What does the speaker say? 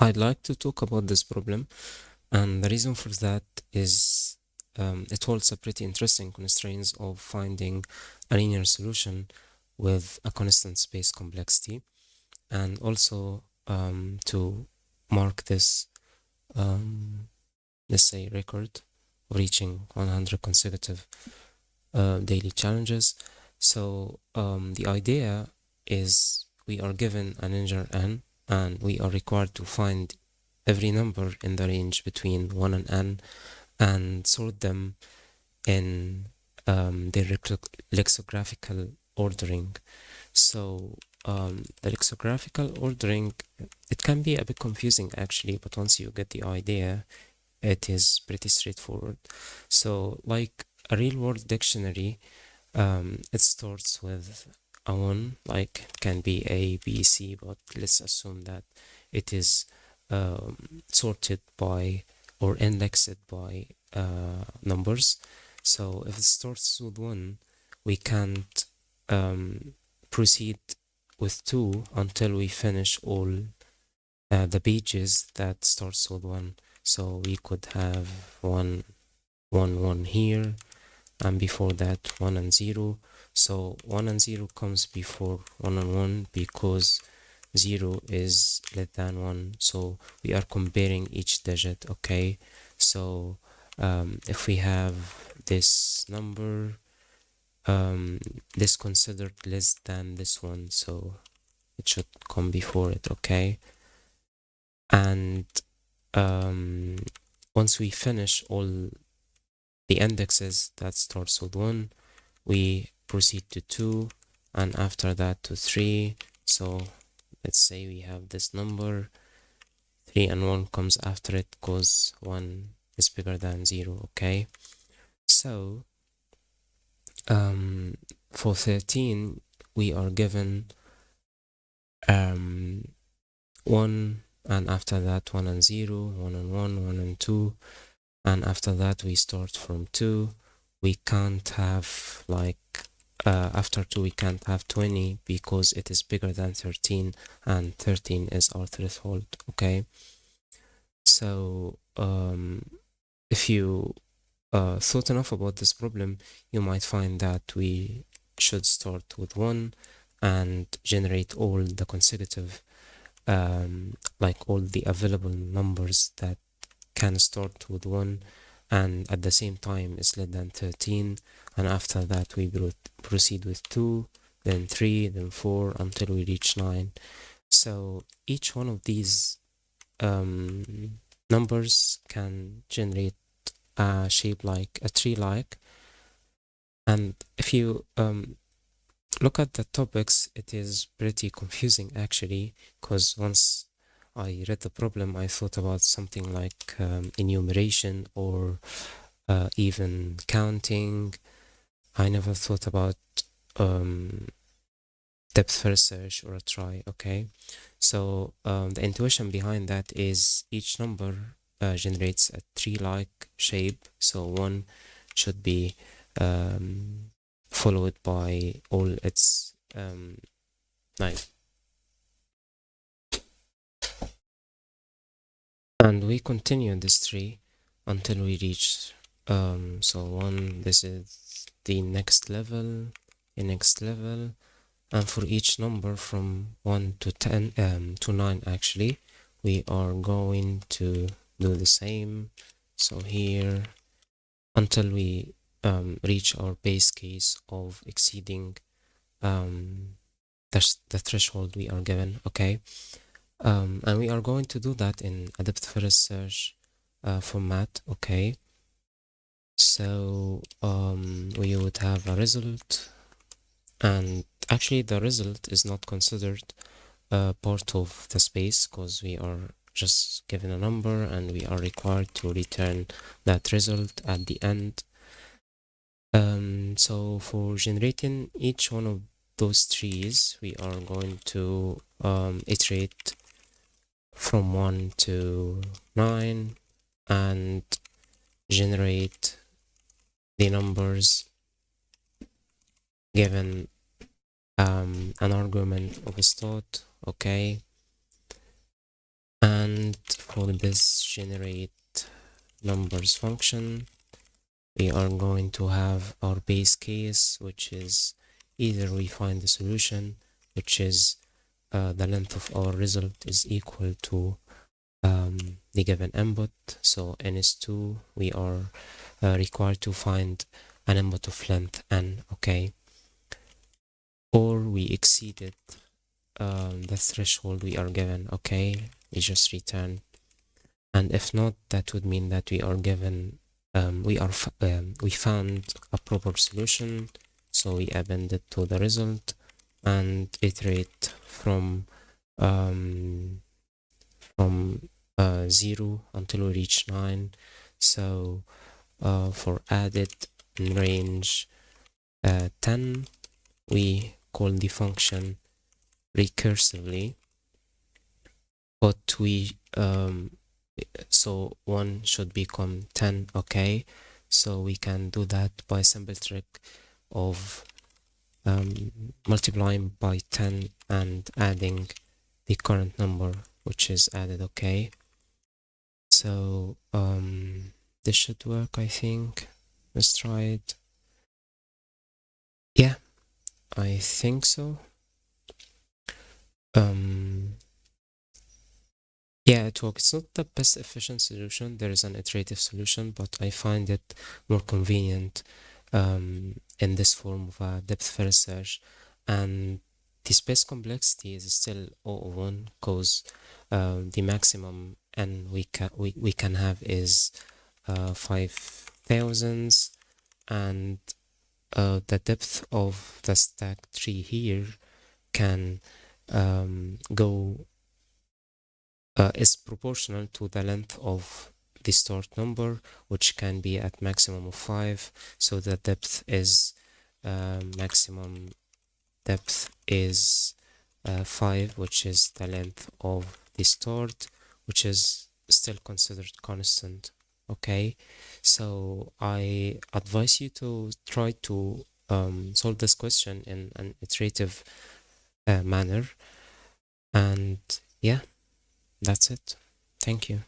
I'd like to talk about this problem, and the reason for that is it holds a pretty interesting constraints of finding a linear solution with a constant space complexity, and also to mark this, let's say, record of reaching 100 consecutive daily challenges. So the idea is we are given an integer n, and we are required to find every number in the range between 1 and n and sort them in their lexicographical ordering. So the lexicographical ordering, it can be a bit confusing actually, but once you get the idea, it is pretty straightforward. So like a real-world dictionary, it starts with a 1, like it can be A, B, C, but let's assume that it is sorted by or indexed by numbers. So if it starts with 1, we can't proceed with 2 until we finish all the pages that starts with 1. So we could have 1, 1, 1 here, and before that 1 and 0. So 1 and 0 comes before 1 and 1 because 0 is less than 1. So we are comparing each digit, okay? So if we have this number, this considered less than this one, so it should come before it, okay? And once we finish all the indexes that starts with 1, we proceed to 2, and after that to 3. So let's say we have this number, 3 and 1 comes after it because 1 is bigger than 0, okay? So for 13, we are given 1, and after that 1 and 0, 1 and 1, 1 and 2, and after that we start from 2. We can't have like after 2 we can't have 20 because it is bigger than 13, and 13 is our threshold, okay? So if you thought enough about this problem, you might find that we should start with 1 and generate all the consecutive like all the available numbers that can start with 1 and at the same time is less than 13, and after that we proceed with 2, then 3, then 4 until we reach 9. So each one of these numbers can generate a shape like a tree-like, and if you look at the topics, it is pretty confusing actually, because once I read the problem, I thought about something like enumeration or even counting. I never thought about depth first search or a try, okay? So the intuition behind that is each number generates a tree-like shape, so 1 should be followed by all its like, and we continue this tree until we reach so 1, this is the next level, and for each number from 1 to 10 to 9 actually, we are going to do the same. So here until we reach our base case of exceeding the threshold we are given, okay? And we are going to do that in a depth first search format, okay? So we would have a result, and actually the result is not considered part of the space because we are just given a number and we are required to return that result at the end. So for generating each one of those trees, we are going to iterate from 1 to 9 and generate the numbers given an argument of a start, okay? And for this generate numbers function, we are going to have our base case, which is either we find the solution, which is the length of our result is equal to the given input. So n is 2, we are required to find an input of length n, okay? Or we exceeded the threshold we are given, okay? We just return. And if not, that would mean that we are given, we found a proper solution, so we append it to the result and iterate from 0 until we reach 9. So for added in range 10, we call the function recursively, but we so 1 should become 10, okay? So we can do that by a simple trick of multiplying by 10 and adding the current number which is added, okay? So this should work, I think. Let's try it. Yeah, I think so. Yeah, it works. It's not the best efficient solution. There is an iterative solution, but I find it more convenient in this form of a depth first search. And the space complexity is still O of 1 because the maximum n we can have is 5,000, and the depth of the stack tree here can go is proportional to the length of the start number, which can be at maximum of 5. So the depth is maximum depth is 5, which is the length of the start, which is still considered constant. Okay, so I advise you to try to solve this question in an iterative manner. And yeah, that's it. Thank you.